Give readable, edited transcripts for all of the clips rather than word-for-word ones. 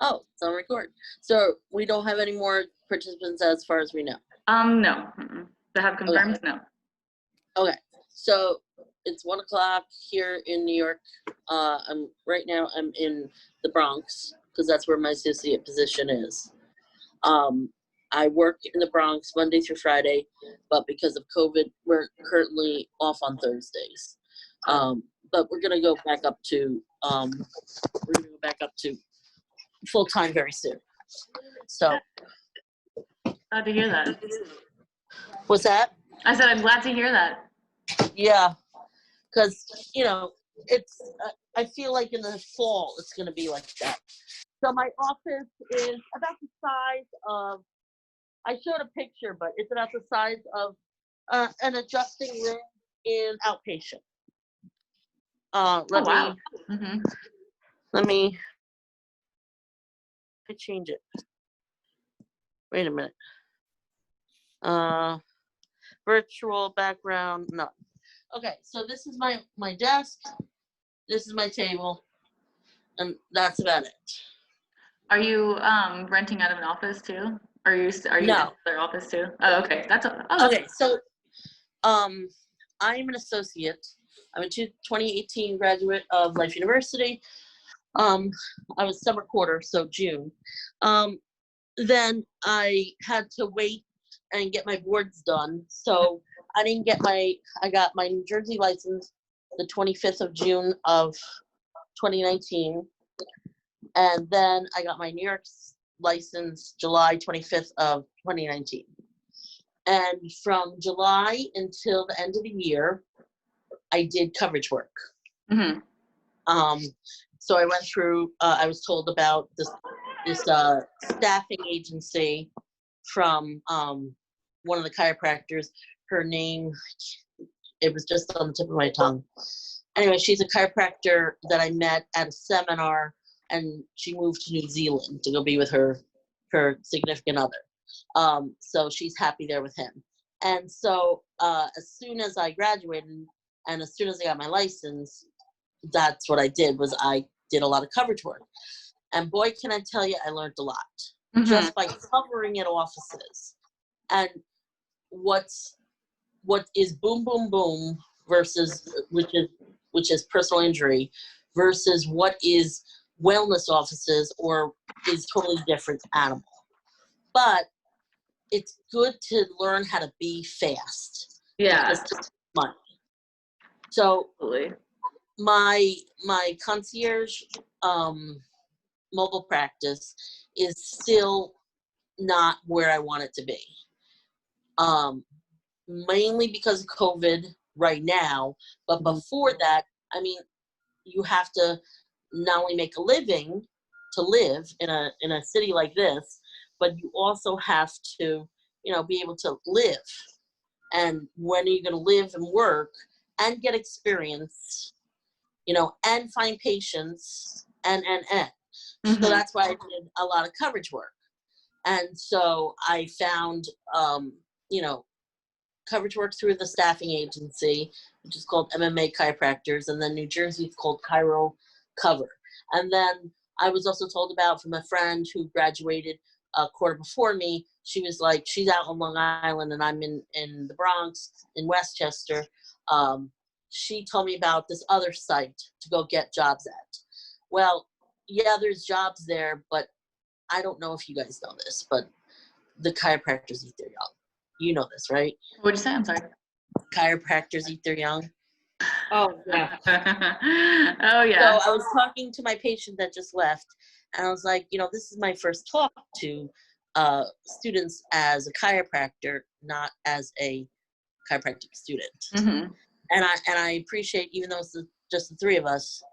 Oh, it's on record. So we don't have any more participants as far as we know. No. That have confirmed? Okay. No. Okay. So it's 1 o'clock here in New York. Right now I'm in the Bronx because that's where my associate position is. I work in the Bronx Monday through Friday, but because of COVID, we're currently off on Thursdays. But we're gonna go back up to full time very soon. So Glad to hear that. what's that? I said I'm glad to hear that. Yeah, because it's. I feel like in the fall it's gonna be like that. So my office is about the size of. I showed a picture, but it's about the size of an adjusting room in outpatient. Wow. Let me change it. Wait a minute. Virtual background, no. Okay, so this is my desk. This is my table, and that's about it. Are you renting out of an office too? Are you no. in their office too? Oh, okay. That's okay. So, I'm an associate. I'm a 2018 graduate of Life University. I was summer quarter, so June. Then I had to wait and get my boards done. So I got my New Jersey license the 25th of June of 2019. And then I got my New York license July 25th of 2019. And from July until the end of the year, I did coverage work. So I went through, I was told about this staffing agency from one of the chiropractors. Her name, it was just on the tip of my tongue. Anyway, she's a chiropractor that I met at a seminar, and she moved to New Zealand to go be with her significant other. So she's happy there with him. And so as soon as I graduated and as soon as I got my license, that's what I did. Was I did a lot of coverage work. And boy, can I tell you, I learned a lot just by covering at offices. And what is boom, boom, boom versus which is personal injury versus what is wellness offices or is totally different animal. But it's good to learn how to be fast. Yeah. Money. So my concierge mobile practice is still not where I want it to be. Mainly because of COVID right now, but before that, I mean, you have to not only make a living to live in a city like this, but you also have to, be able to live. And when are you going to live and work and get experience, and find patients and. So that's why I did a lot of coverage work. And so I found, coverage work through the staffing agency, which is called MMA Chiropractors, and then New Jersey it's called Chiro Cover. And then I was also told about from a friend who graduated a quarter before me. She was like, she's out on Long Island and I'm in the Bronx, in Westchester. She told me about this other site to go get jobs at. Well, yeah, there's jobs there, but I don't know if you guys know this, but the chiropractors eat their young. You know this, right? What'd you say? I'm sorry. Chiropractors eat their young. Oh, yeah. Oh, yeah. So I was talking to my patient that just left, and I was like, this is my first talk to students as a chiropractor, not as a chiropractic student. And I appreciate, even though it's just the three of us,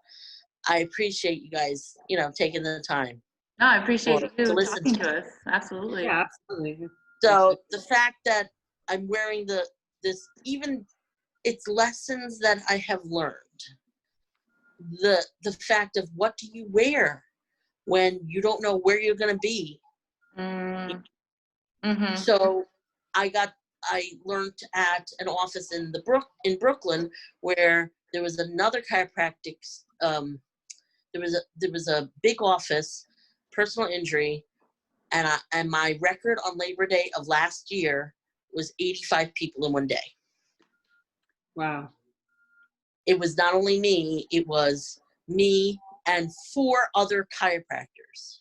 I appreciate you guys, taking the time. No, I appreciate you talking to us. Absolutely. Yeah, absolutely. So the fact that I'm wearing it's lessons that I have learned. The fact of what do you wear when you don't know where you're going to be. So I learned at an office in Brooklyn where there was another chiropractic. There was a big office personal injury, and my record on Labor Day of last year was 85 people in one day. Wow. It was not only me, it was me and 4 other chiropractors.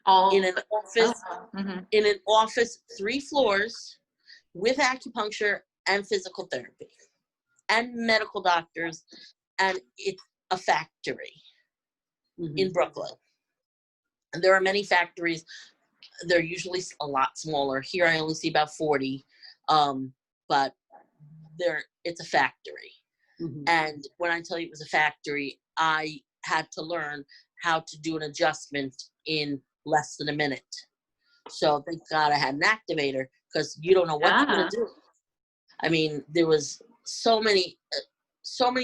All in an office, mm-hmm. in an office, 3 floors, with acupuncture and physical therapy, and medical doctors, and it's a factory in Brooklyn. And there are many factories. They're usually a lot smaller. Here I only see about 40, but it's a factory. And when I tell you it was a factory, I had to learn how to do an adjustment in less than a minute. So thank God I had an activator, because you don't know what you're going to do. I mean, there was so many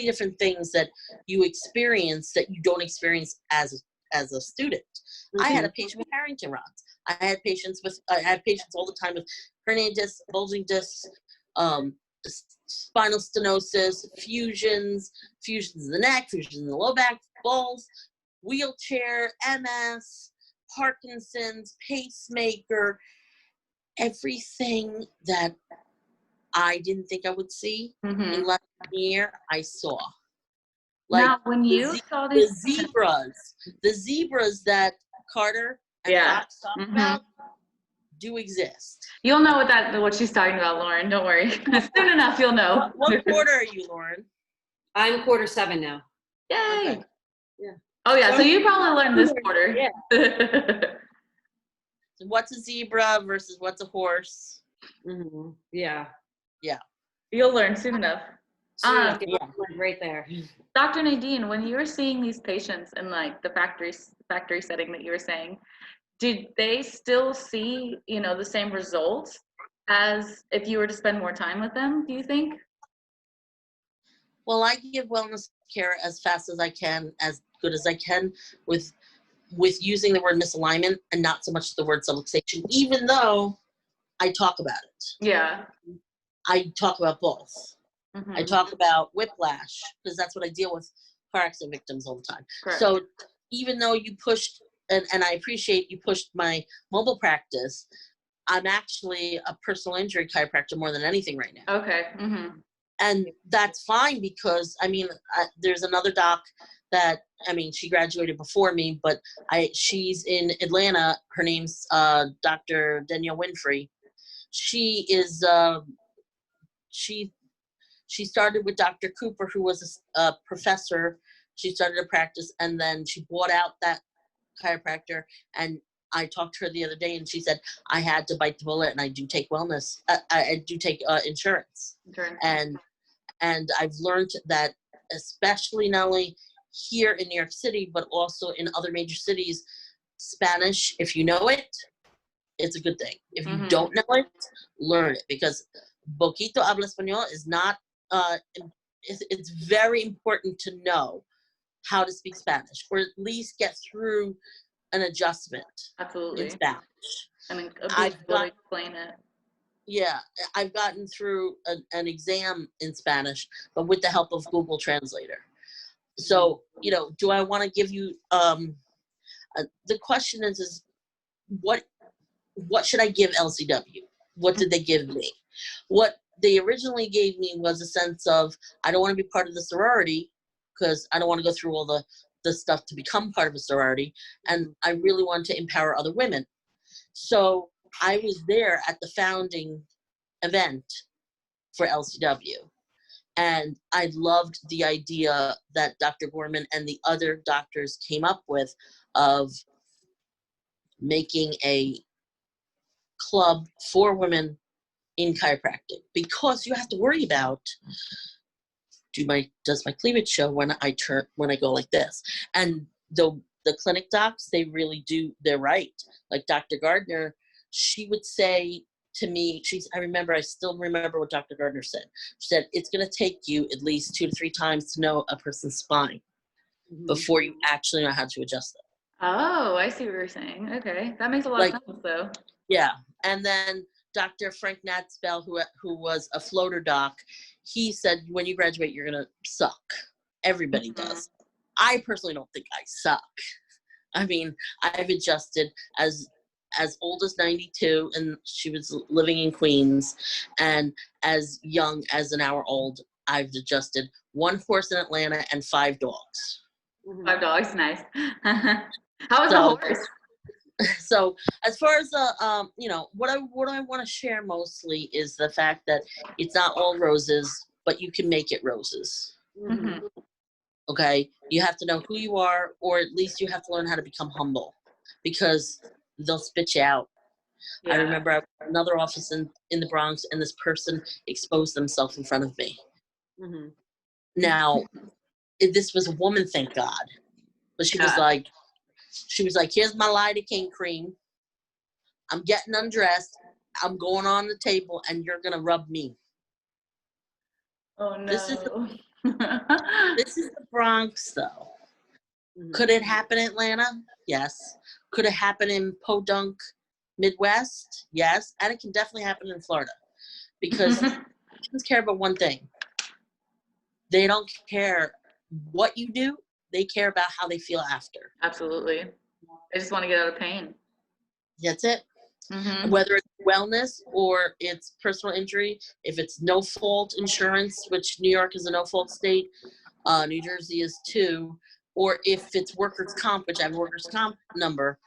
different things that you experience that you don't experience as a student. I had a patient with Harrington rods. I had patients all the time with herniated discs, bulging discs, spinal stenosis, fusions in the neck, fusions in the low back, balls, wheelchair, MS, Parkinson's, pacemaker, everything that I didn't think I would see in less than a year, I saw. Like, now, when you saw these the zebras that Carter and Fox talk about do exist. You'll know what she's talking about, Lauren. Don't worry. Soon enough, you'll know. What quarter are you, Lauren? I'm Q7 now. Yay! Okay. Yeah. Oh yeah, so you probably learned this quarter. Yeah. So what's a zebra versus what's a horse? Yeah. Yeah. You'll learn soon enough. Right there. Dr. Nadine, when you were seeing these patients in like the factory setting that you were saying, did they still see, the same results as if you were to spend more time with them, do you think? Well, I give wellness care as fast as I can, as good as I can, with using the word misalignment and not so much the word subluxation, even though I talk about it. Yeah. I talk about both. I talk about whiplash, because that's what I deal with car accident victims all the time. Correct. So even though you pushed, and I appreciate you pushed my mobile practice, I'm actually a personal injury chiropractor more than anything right now. Okay. And that's fine, because, there's another doc that, she graduated before me, but she's in Atlanta. Her name's Dr. Danielle Winfrey. She is, she started with Dr. Cooper, who was a professor. She started a practice, and then she bought out that chiropractor. And I talked to her the other day, and she said, I had to bite the bullet, and I do take wellness. I do take insurance. And I've learned that, especially not only here in New York City, but also in other major cities, Spanish, if you know it, it's a good thing. If you don't know it, learn it, because Poquito habla español is not, it's very important to know how to speak Spanish, or at least get through an adjustment. Absolutely. In Spanish. I've got to explain it. Yeah, I've gotten through an exam in Spanish, but with the help of Google Translator. So, do I want to give you, the question is what should I give LCW? What did they give me? What they originally gave me was a sense of, I don't want to be part of the sorority, because I don't want to go through all the stuff to become part of a sorority, and I really want to empower other women. So I was there at the founding event for LCW, and I loved the idea that Dr. Gorman and the other doctors came up with of making a club for women in chiropractic, because you have to worry about, does my cleavage show when I go like this? And the clinic docs, they really do, they're right. Like Dr. Gardner, she would say to me, I still remember what Dr. Gardner said. She said, it's going to take you at least 2 to 3 times to know a person's spine before you actually know how to adjust it. Oh, I see what you're saying. Okay. That makes a lot of sense, though. Yeah. And then Dr. Frank Natzbell, who was a floater doc, he said, when you graduate, you're going to suck. Everybody does. I personally don't think I suck. I mean, I've adjusted as old as 92, and she was living in Queens, and as young as an hour old. I've adjusted 1 horse in Atlanta and 5 dogs. 5 dogs, nice. How was the So- horse? So as far as the what I want to share mostly is the fact that it's not all roses, but you can make it roses. Mhm. Okay, you have to know who you are, or at least you have to learn how to become humble, because they'll spit you out. I Yeah. remember I was in another office in the Bronx, and this person exposed themselves in front of me. Mm-hmm. Now, this was a woman, thank God, but she was Yeah. like, here's my lidocaine cream. I'm getting undressed. I'm going on the table, and you're gonna rub me. Oh no. This is the Bronx, though. Mm-hmm. Could it happen in Atlanta? Yes. Could it happen in Podunk, Midwest? Yes. And it can definitely happen in Florida, because patients care about one thing. They don't care what you do. They care about how they feel after. Absolutely. I just want to get out of pain. That's it. Mhm. Whether it's wellness or it's personal injury, if it's no fault insurance, which New York is a no fault state, New Jersey is too, or if it's workers' comp, which I have a workers' comp number,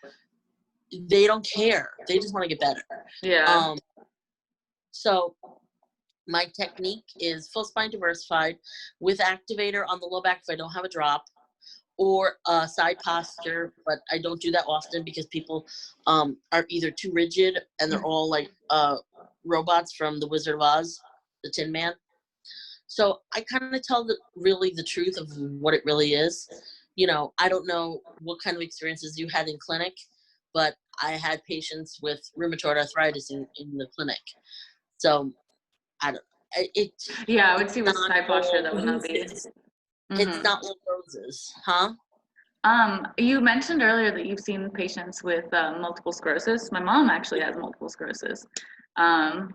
they don't care. They just want to get better. Yeah. So my technique is full spine diversified with activator on the low back if I don't have a drop, or side posture, but I don't do that often because people are either too rigid and they're all like robots from the Wizard of Oz, the Tin Man. So I kind of tell really the truth of what it really is. I don't know what kind of experiences you had in clinic, but I had patients with rheumatoid arthritis in the clinic. So I don't. Yeah, I would see with not side posture that all would not be. roses. It's Mhm. not all roses, huh? You mentioned earlier that you've seen patients with multiple sclerosis. My mom actually has multiple sclerosis.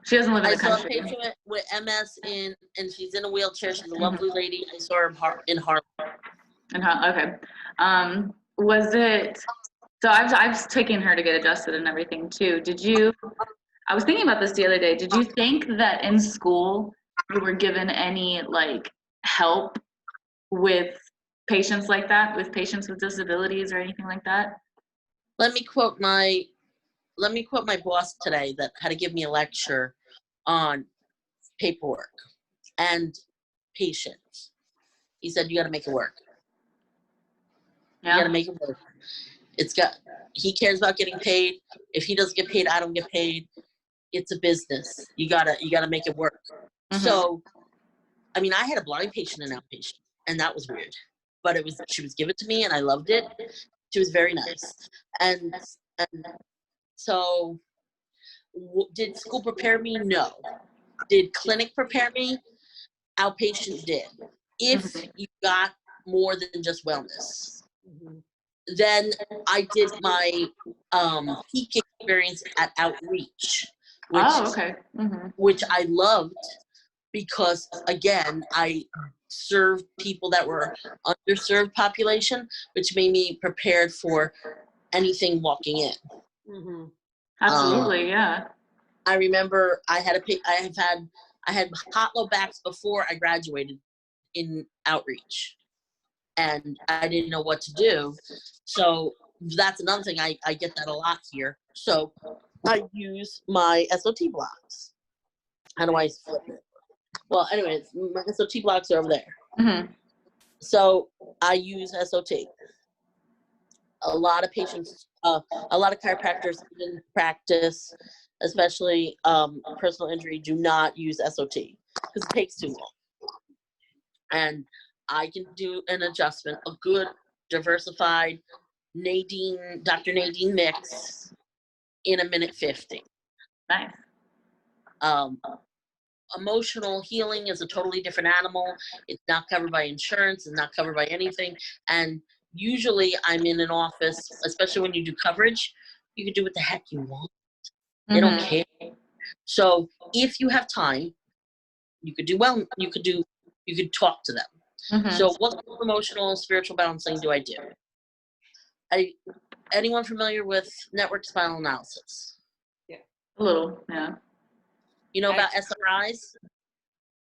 She doesn't live in I the saw a country. patient with MS and she's in a wheelchair. She's a Mhm. lovely lady. I saw her in Harlem. And how, okay. Was it, so I've taken her to get adjusted and everything too. I was thinking about this the other day. Did you think that in school you were given any like help with patients like that, with patients with disabilities or anything like that? Let me quote my boss today that had to give me a lecture on paperwork and patience. He said, "You got to make it work. You got Yeah. to make it work. He cares about getting paid. If he doesn't get paid, I don't get paid. It's a business. You gotta make it work." Mhm. So, I mean, I had a blind patient and outpatient, and that was weird. But she was given to me, and I loved it. She was very nice, and so, did school prepare me? No. Did clinic prepare me? Outpatient did. If Mhm. you got more than just wellness. Mm-hmm. Then I did my peak experience at Outreach, Oh, okay. Mm-hmm. which I loved because, again, I served people that were underserved population, which made me prepared for anything walking in. Mm-hmm. Absolutely, yeah. I remember I had hot low backs before I graduated in Outreach, and I didn't know what to do. So that's another thing. I get that a lot here. So I use my SOT blocks. How do I flip it? Well, anyways, my SOT blocks are over there. Mm-hmm. So I use SOT. A lot of patients, a lot of chiropractors in practice, especially personal injury, do not use SOT because it takes too long. And I can do an adjustment, a good diversified Dr. Nadine mix in 1:50. Nice. Emotional healing is a totally different animal. It's not covered by insurance. It's not covered by anything. And usually I'm in an office, especially when you do coverage, you can do what the heck you want. They don't Mhm. care. So if you have time, you could talk to them. Mhm. So what emotional and spiritual balancing do I do? Anyone familiar with network spinal analysis? A little, yeah. You know about SRIs?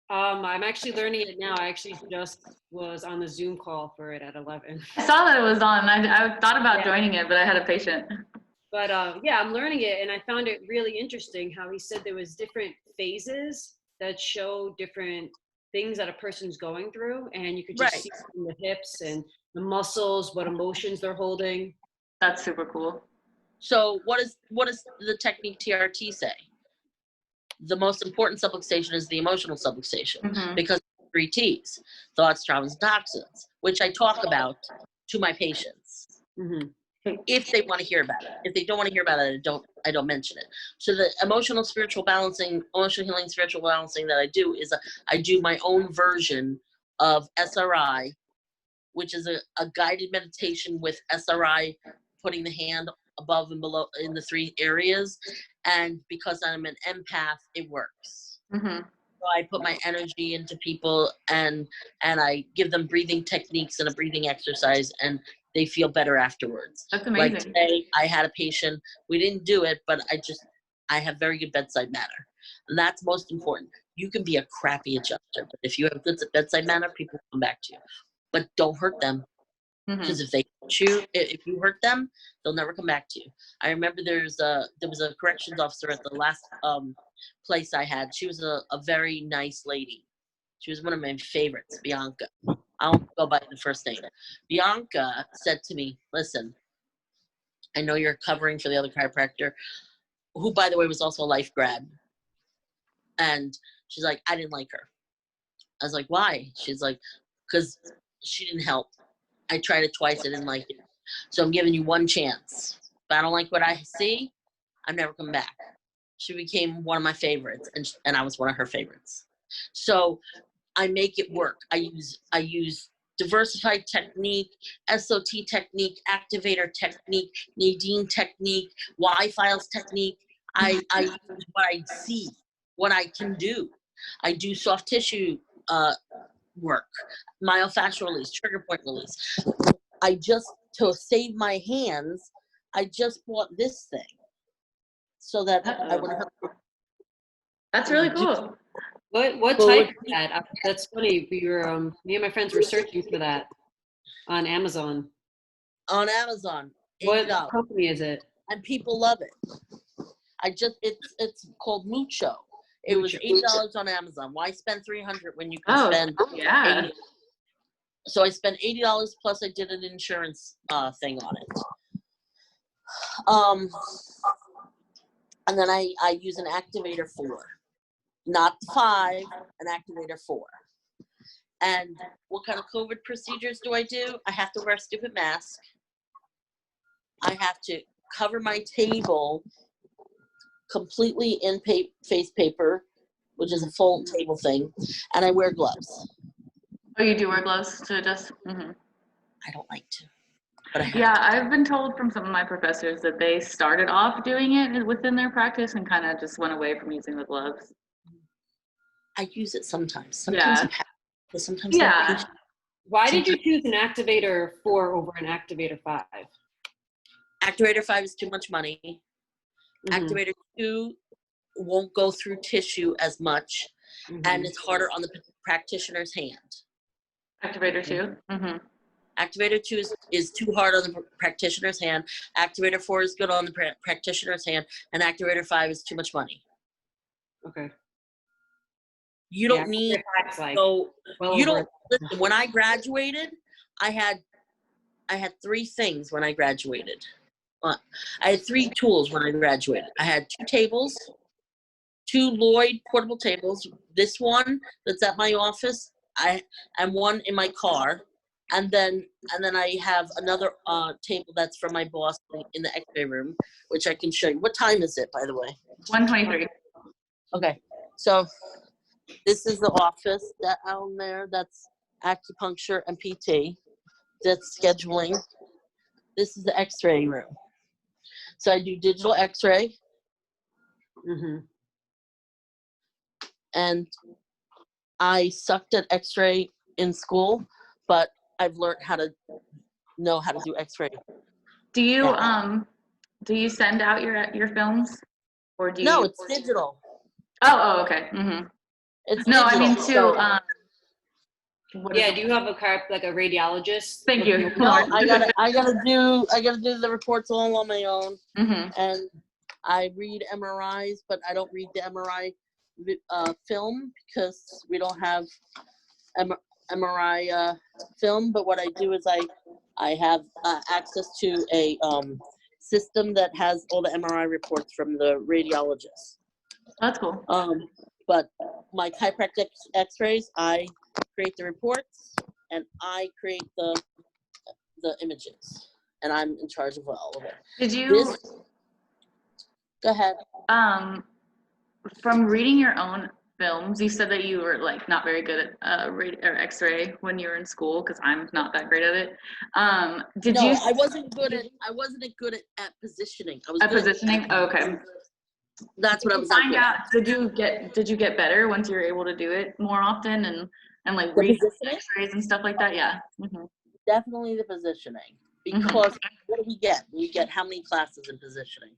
I'm actually learning it now. I actually just was on the Zoom call for it at 11. I saw that it was on. I thought about joining it, but I had a patient. But yeah, I'm learning it, and I found it really interesting how he said there was different phases that show different things that a person's going through, and you could just see from the hips and the muscles what emotions they're holding. That's super cool. So what does the technique TRT say? The most important subluxation is the emotional subluxation, because 3 T's: thoughts, traumas, and toxins, which I talk about to my patients. If they want to hear about it. If they don't want to hear about it, I don't mention it. So the emotional spiritual healing spiritual balancing that I do is I do my own version of SRI, which is a guided meditation with SRI, putting the hand above and below in the 3 areas. And because I'm an empath, it works. So I put my energy into people, and I give them breathing techniques and a breathing exercise, and they feel better afterwards. That's amazing. Like today, I had a patient, we didn't do it, but I have very good bedside manner. And that's most important. You can be a crappy adjuster, but if you have good bedside manner, people come back to you. But don't hurt them. Because if you hurt them, they'll never come back to you. I remember there was a corrections officer at the last place I had. She was a very nice lady. She was one of my favorites, Bianca. I don't go by the first name. Bianca said to me, "Listen, I know you're covering for the other chiropractor, who, by the way, was also a life grad." And she's like, "I didn't like her." I was like, "Why?" She's like, "Because she didn't help. I tried it twice. I didn't like it. So I'm giving you one chance. If I don't like what I see, I'm never coming back." She became one of my favorites, and I was one of her favorites. So I make it work. I use diversified technique, SOT technique, activator technique, Nadine technique, Y-files technique. I use what I see, what I can do. I do soft tissue work, myofascial release, trigger point release. To save my hands, I just bought this thing so that I wouldn't hurt. That's really cool. What type is that? That's funny. We were me and my friends were searching for that on Amazon. On Amazon, What $80. company is it? And people love it. It's called Mucho. It was $80 on Amazon. Why spend $300 when you can spend $80? So I spent $80 plus I did an insurance thing on it. And then I use an activator 4, not 5, an activator 4. And what kind of COVID procedures do? I have to wear a stupid mask. I have to cover my table completely in face paper, which is a full table thing, and I wear gloves. Oh, you do wear gloves to adjust? I don't like to, but I have Yeah, to. I've been told from some of my professors that they started off doing it within their practice and kind of just went away from using the gloves. I use it sometimes. Sometimes I'm happy, but sometimes yeah. Why did you choose an activator 4 over an activator 5? Activator 5 is too much money. Activator 2 won't go through tissue as much, and it's harder on the practitioner's hand. Activator 2? Activator 2 is too hard on the practitioner's hand. Activator 4 is good on the practitioner's hand, and Activator 5 is too much money. Okay. You don't need so you don't listen. When I graduated, I had 3 things when I graduated. I had 3 tools when I graduated. I had 2 tables, 2 Lloyd portable tables. This one that's at my office, and one in my car, and then I have another table that's from my boss in the X-ray room, which I can show you. What time is it, by the way? 1:23. Okay, so this is the office that out there. That's acupuncture and PT. That's scheduling. This is the X-ray room. So I do digital X-ray. And I sucked at X-ray in school, but I've learned how to do X-ray Do you Yeah. do you send out your films, or do you? No, it's digital. Oh, okay. It's No, I digital. mean too. What is Yeah, it? do you have a like a radiologist? Thank you. looking over- No, I gotta do the reports all on my own, Mm-hmm. and I read MRIs, but I don't read the MRI film because we don't have MRI film. But what I do is I have access to a system that has all the MRI reports from the radiologist. That's cool. But my chiropractic X-rays, I create the reports and I create the images, and I'm in charge of all of it. Did you? Go ahead. From reading your own films, you said that you were like not very good at X-ray when you were in school, because I'm not that great at it. I wasn't good at positioning. I was at good positioning? at, Oh, okay. That's what I was Find good out. at. Did you get better once you were able to do it more often and like The read positioning? X-rays and stuff like that? Yeah. Definitely the positioning, because what do we get? We get how many classes in positioning?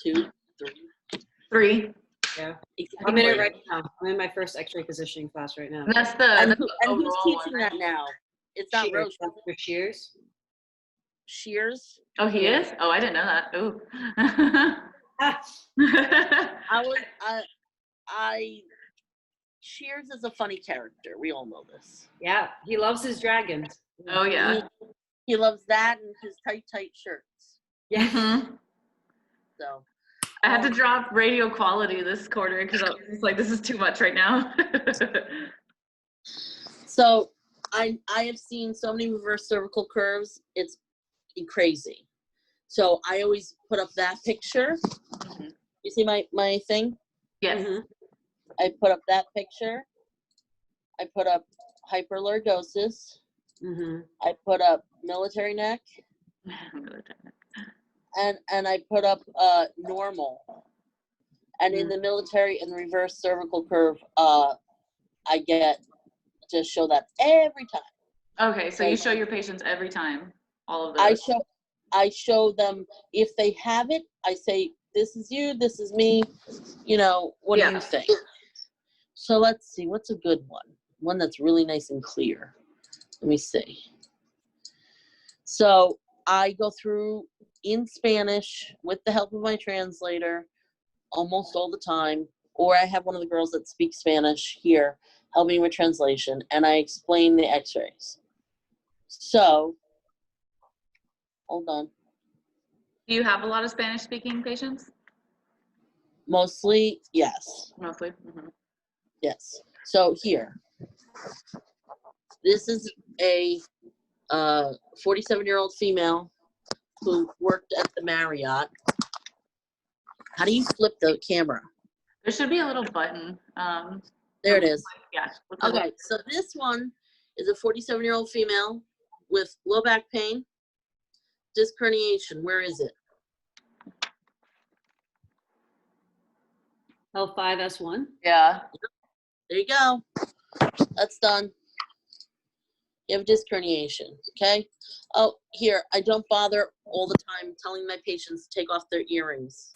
2, 3. 3. Yeah. Exactly. I'm in it right now. I'm in my first X-ray positioning class right now. That's the And who's overall teaching one, that right? now? It's not Shears. Roche. Dr. Shears. Shears. Oh, he is? Oh, I didn't know that. Ooh. Shears is a funny character. We all know this. Yeah, he loves his dragons. Oh, yeah. He loves that and his tight shirts. Yeah. Mm-hmm. So I had to drop radio quality this quarter because I was like, this is too much right now. So I have seen so many reverse cervical curves. It's crazy. So I always put up that picture. Mm-hmm. You see my thing? Yes. Mhm. I put up that picture. I put up hyperlordosis. Mhm. I put up military neck. And I put up normal. And in the military and reverse cervical curve, I get to show that every time. Okay, so you show your patients every time, all of those. I show them if they have it. I say, "This is you. This is me. You know, what do you think?" So let's see. What's a good one? One that's really nice and clear. Let me see. So I go through in Spanish with the help of my translator almost all the time, or I have one of the girls that speaks Spanish here help me with translation, and I explain the X-rays. So, hold on. Do you have a lot of Spanish-speaking patients? Mostly, yes. Mostly. Mm-hmm. Yes. So here, this is a 47-year-old female who worked at the Marriott. How do you flip the camera? There should be a little button. There it is. Yeah. Okay, so this one is a 47-year-old female with low back pain, disc herniation. Where is it? L5S1. Yeah. There you go. That's done. You have disc herniation, okay? Oh, here, I don't bother all the time telling my patients to take off their earrings.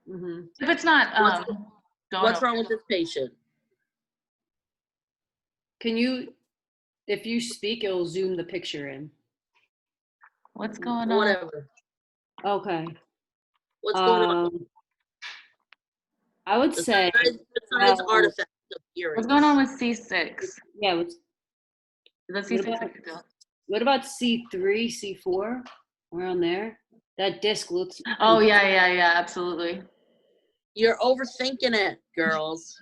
Mm-hmm. If it's not, What's wrong with this patient? Can you, if you speak, it'll zoom the picture in. What's going on? Whatever. Okay. What's going on? I would say. Besides artifacts of earrings. What's going on with C6? Yeah. Is that C6? What about C3, C4? Around there? That disc looks. Oh, yeah, absolutely. You're overthinking it, girls.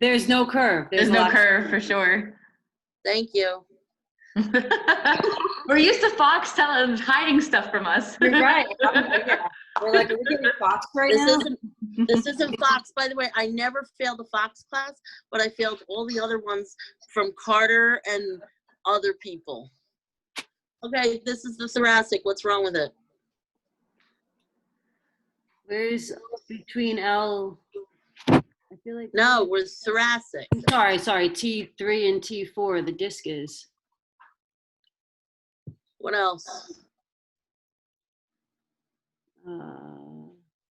There's no curve. There's no curve for sure. Thank you. We're used to Fox hiding stuff from us. You're right. We're like, are we getting Fox right now? This isn't Fox. By the way, I never failed a Fox class, but I failed all the other ones from Carter and other people. Okay, this is the thoracic. What's wrong with it? Where's between L? I feel like. No, we're thoracic. Sorry. T3 and T4. The disc is. What else?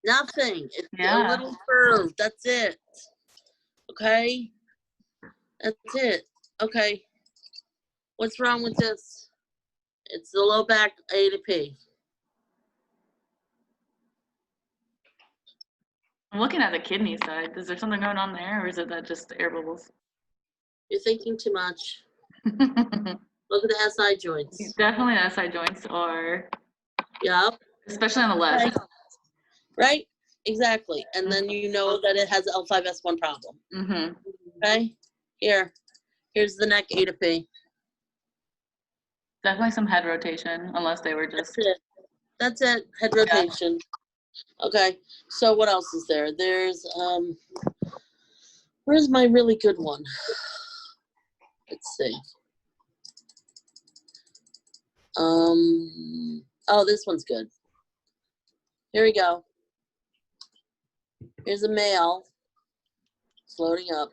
Nothing. It's a little curve. That's it. Okay. That's it. Okay. What's wrong with this? It's the low back A to P. I'm looking at the kidney side. Is there something going on there, or is it that just air bubbles? You're thinking too much. Look at the SI joints. Definitely the SI joints are. Yep. Especially on the left. Right? Exactly. And then you know that it has L5S1 problem. Mm-hmm. Okay? Here's the neck A to P. Definitely some head rotation, unless they were just. That's it. Head rotation. Okay. So what else is there? There's where's my really good one? Let's see. Oh, this one's good. Here we go. Here's a male. It's loading up.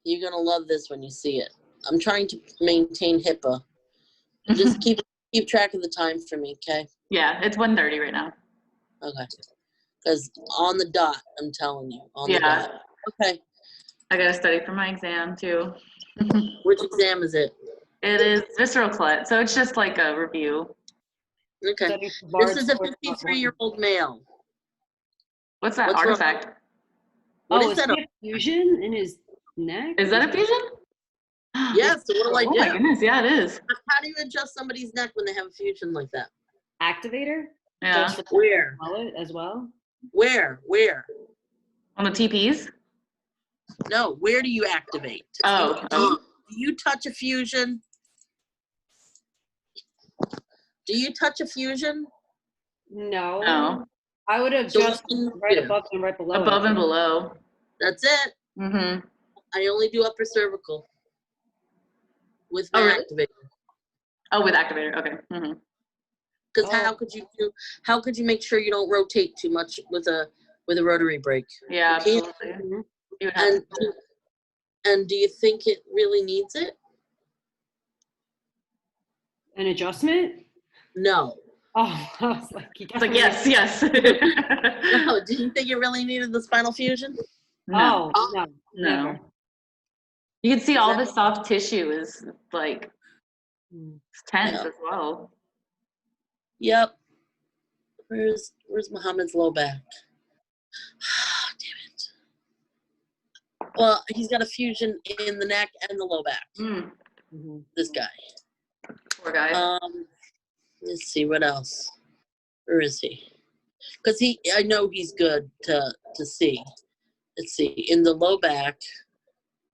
You're gonna love this when you see it. I'm trying to maintain HIPAA. Just keep track of the time for me, okay? Yeah, it's 1:30 right now. Okay. Because on the dot, I'm telling you. On the dot. Okay. I gotta study for my exam too. Which exam is it? It is visceral clit, so it's just like a review. Okay. This is a 53-year-old male. What's that artifact? What is is that? A fusion in his neck? Is that a fusion? Yes. So what do I do? Oh my goodness, yeah, it is. How do you adjust somebody's neck when they have a fusion like that? Activator? Yeah. Where? Mullet as well? Where? On the TPs? No, where do you activate? Oh. Do you touch a fusion? Do you touch a fusion? No. I would have just right above and right below. Above and below. That's it. Mm-hmm. I only do upper cervical with my activator. Oh, with activator. Okay. Mm-hmm. Because how could you make sure you don't rotate too much with a rotary brake? Yeah, absolutely. And do you think it really needs it? An adjustment? No. Oh, I was like, yes. No, do you think it really needed the spinal fusion? No. No, never. You can see all the soft tissue is like tense as well. Yep. Where's Muhammad's low back? Damn it. Well, he's got a fusion in the neck and the low back. This guy. Poor guy. Let's see what else. Where is he? Because I know he's good to see. Let's see. In the low back,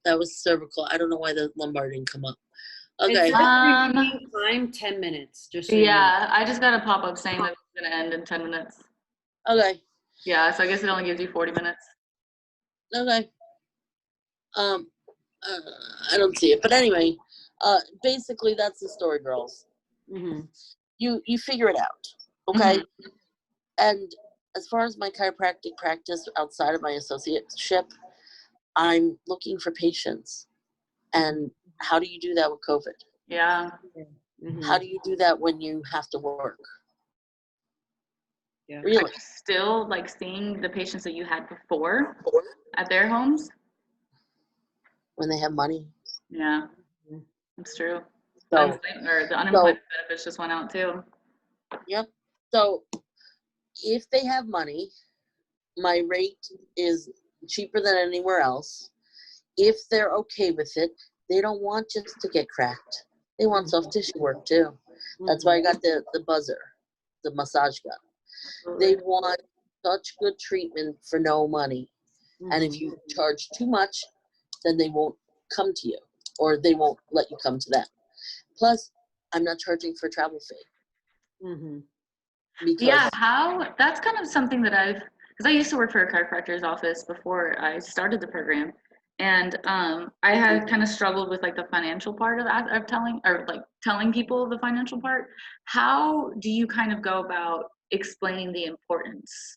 that was cervical. I don't know why the lumbar didn't come up. Okay. Time 10 minutes. Just so you know. I just got a pop-up saying that it's gonna end in 10 minutes. Okay. Yeah, so I guess it only gives you 40 minutes. Okay. I don't see it, but anyway, basically that's the story, girls. You figure it out, okay? And as far as my chiropractic practice outside of my associateship, I'm looking for patients. And how do you do that with COVID? Yeah. How do you do that when you have to work? Yeah. Really? Are you still like seeing the patients that you had before at their homes? When they have money. Yeah, that's true. So, the unemployment benefits just went out too. Yep. So if they have money, my rate is cheaper than anywhere else. If they're okay with it, they don't want just to get cracked. They want soft tissue work too. That's why I got the buzzer, the massage gun. They want such good treatment for no money. And if you charge too much, then they won't come to you, or they won't let you come to them. Plus, I'm not charging for travel fee. That's kind of something that because I used to work for a chiropractor's office before I started the program, and I had kind of struggled with like the financial part of telling people the financial part. How do you kind of go about explaining the importance?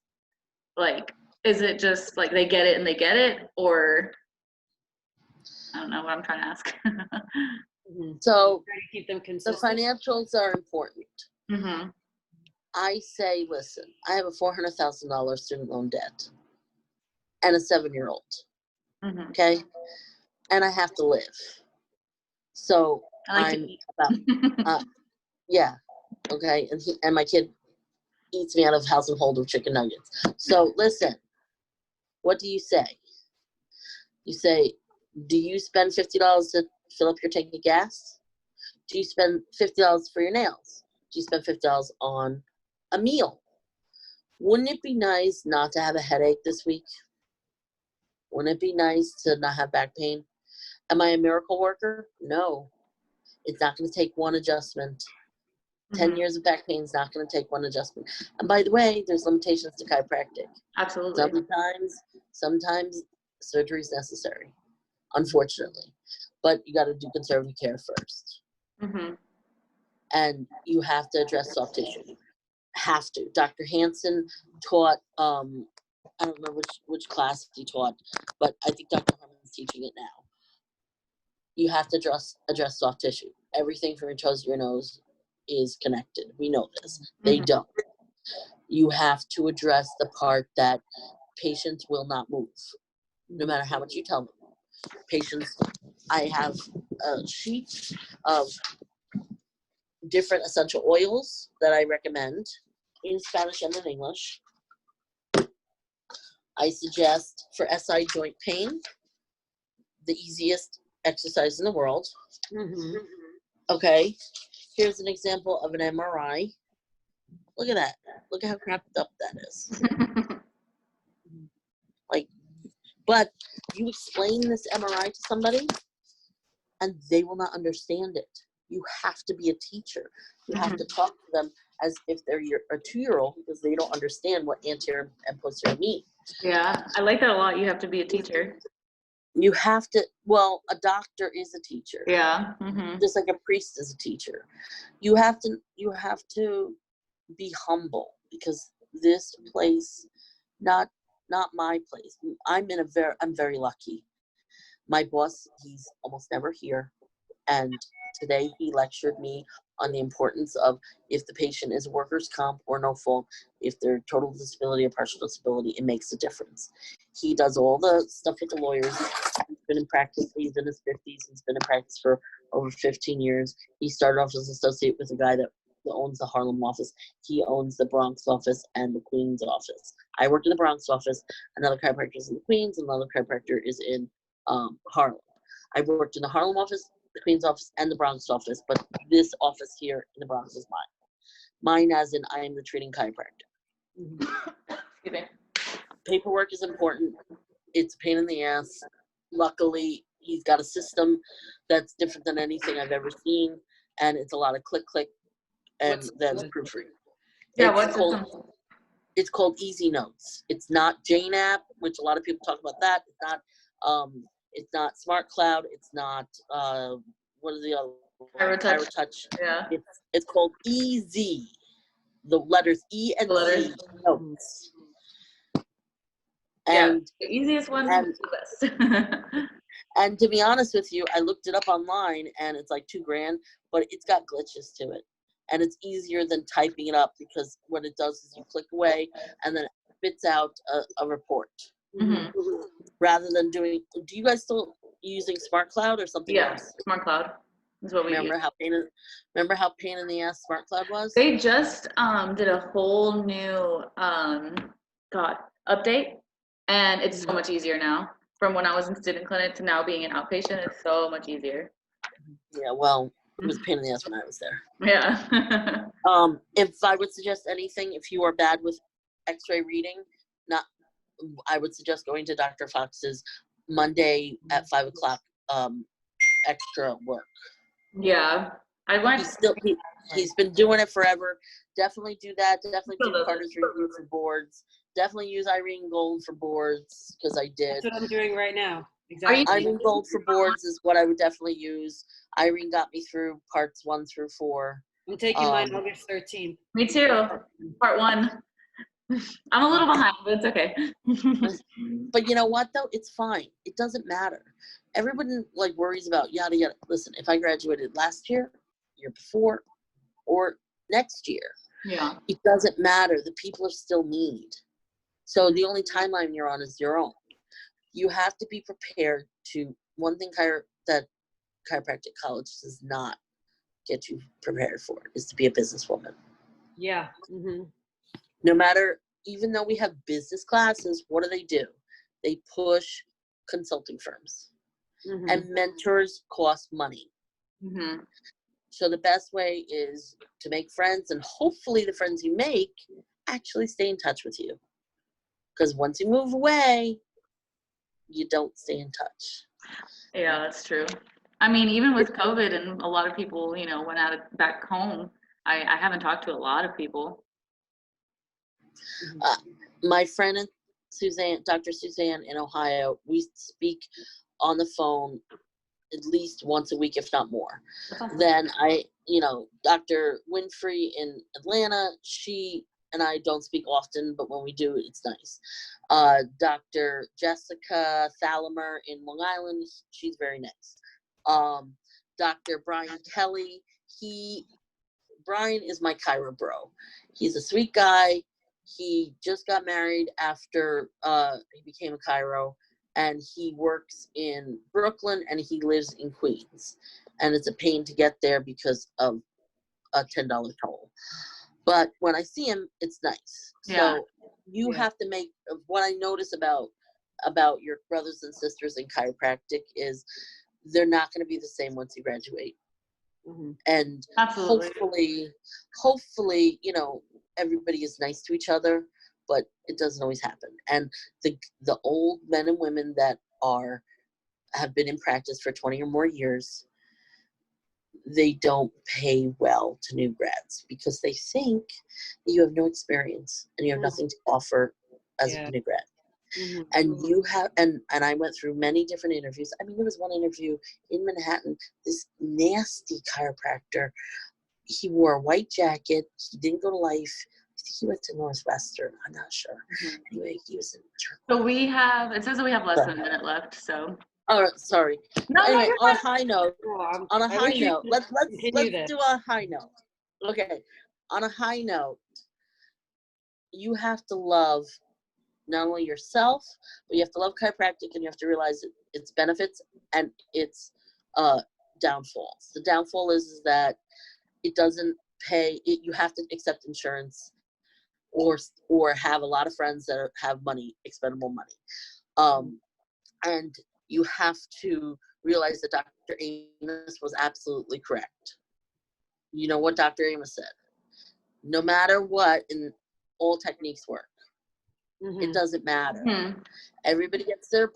Like, is it just like they get it and they get it, or I don't know what I'm trying to ask. So Try to keep them the consistent. financials are important. Mm-hmm. I say, listen, I have a $400,000 student loan debt and a 7-year-old. Mm-hmm. Okay. And I have to live. So I like I'm to eat. about, yeah. Okay. And my kid eats me out of house and hold of chicken nuggets. So listen, what do you say? You say, do you spend $50 to fill up your tank of gas? Do you spend $50 for your nails? Do you spend $50 on a meal? Wouldn't it be nice not to have a headache this week? Wouldn't it be nice to not have back pain? Am I a miracle worker? No. It's not going to take one adjustment. 10 years of back pain is not going to take one adjustment. And by the way, there's limitations to chiropractic. Absolutely. Sometimes surgery is necessary, unfortunately. But you got to do conservative care first. Mm-hmm. And you have to address soft tissue. Have to. Dr. Hansen taught, I don't remember which class he taught, but I think Dr. Harmon's teaching it now. You have to address soft tissue. Everything from your toes to your nose is connected. We know this. They don't. You have to address the part that patients will not move, no matter how much you tell them. Patients, I have a sheet of different essential oils that I recommend in Spanish and in English. I suggest for SI joint pain, the easiest exercise in the world. Okay, here's an example of an MRI. Look at that. Look at how crapped up that is. Like, but you explain this MRI to somebody and they will not understand it. You have to be a teacher. You have to talk to them as if they're a 2-year-old because they don't understand what anterior and posterior mean. Yeah, I like that a lot. You have to be a teacher. You have to, well, a doctor is a teacher. Yeah. Just like a priest is a teacher. You have to be humble because this place, not my place. I'm very lucky. My boss, he's almost never here. And today he lectured me on the importance of if the patient is workers' comp or no fault, if they're total disability or partial disability, it makes a difference. He does all the stuff with the lawyers. He's been in practice, he's in his 50s, he's been in practice for over 15 years. He started off as an associate with a guy that owns the Harlem office. He owns the Bronx office and the Queens office. I work in the Bronx office, another chiropractor is in the Queens, another chiropractor is in Harlem. I worked in the Harlem office, the Queens office, and the Bronx office, but this office here in the Bronx is mine. Mine as in I am the treating chiropractor. Excuse me. Paperwork is important. It's a pain in the ass. Luckily, he's got a system that's different than anything I've ever seen, and it's a lot of click, and then proofread. Yeah, It's called Easy Notes. It's not Jane app, which a lot of people talk about that. It's not Smart Cloud. It's not what is the other one? ChiroTouch. Yeah. It's called Easy. The letters E and Z Notes. And the easiest one is the best. And to be honest with you, I looked it up online and it's like $2,000, but it's got glitches to it. And it's easier than typing it up because what it does is you click away and then it spits out a report. Rather than do you guys still using Smart Cloud or something else? Smart Cloud is what we remember how pain in the ass Smart Cloud was? They just did a whole new update, and it's so much easier now. From when I was in student clinic to now being an outpatient, it's so much easier. Yeah, well, it was a pain in the ass when I was there. Yeah. If I would suggest anything, if you are bad with X-ray reading, I would suggest going to Dr. Fox's Monday at 5:00 extra work. Yeah, I went. He's been doing it forever. Definitely do that. Definitely do Carter's review for boards. Definitely use Irene Gold for boards because I did. That's what I'm doing right now. Exactly. Irene Gold for boards is what I would definitely use. Irene got me through parts 1 through 4. I'm taking mine August 13th. Me too. Part 1. I'm a little behind, but it's okay. But you know what though? It's fine. It doesn't matter. Everyone like worries about yada yada. Listen, if I graduated last year, year before, or next year, Yeah. it doesn't matter. The people are still need. So the only timeline you're on is your own. You have to be prepared to, one thing that chiropractic college does not get you prepared for is to be a businesswoman. Yeah. No matter, even though we have business classes, what do? They push consulting firms. And mentors cost money. So the best way is to make friends, and hopefully the friends you make actually stay in touch with you. Because once you move away, you don't stay in touch. Yeah, that's true. I mean, even with COVID and a lot of people, you know, went out back home, I haven't talked to a lot of people. My friend Dr. Suzanne in Ohio, we speak on the phone at least once a week, if not more. Awesome. Then Dr. Winfrey in Atlanta, she and I don't speak often, but when we do, it's nice. Dr. Jessica Thalamer in Long Island, she's very nice. Dr. Brian Kelly, Brian is my chiro bro. He's a sweet guy. He just got married after he became a chiro, and he works in Brooklyn and he lives in Queens. And it's a pain to get there because of a $10 toll. But when I see him, it's nice. Yeah. So you have to make, what I notice about your brothers and sisters in chiropractic is they're not going to be the same once you graduate. And Absolutely. hopefully, everybody is nice to each other, but it doesn't always happen. And the old men and women that have been in practice for 20 or more years, they don't pay well to new grads because they think that you have no experience and you have nothing to offer as a new grad. And you have, and I went through many different interviews. I mean, there was one interview in Manhattan, this nasty chiropractor. He wore a white jacket. He didn't go to Life. I think he went to Northwestern. I'm not sure. Anyway, he was in. So it says that we have less than a minute left, so. Oh, sorry. No, anyway, you're on a fine. high note, let's do a high note. Okay. On a high note, you have to love not only yourself, but you have to love chiropractic, and you have to realize its benefits and its downfalls. The downfall is that it doesn't pay. You have to accept insurance, or have a lot of friends that have money, expendable money, and you have to realize that Dr. Amos was absolutely correct. You know what Dr. Amos said? No matter what, all techniques work. It doesn't matter. Everybody gets their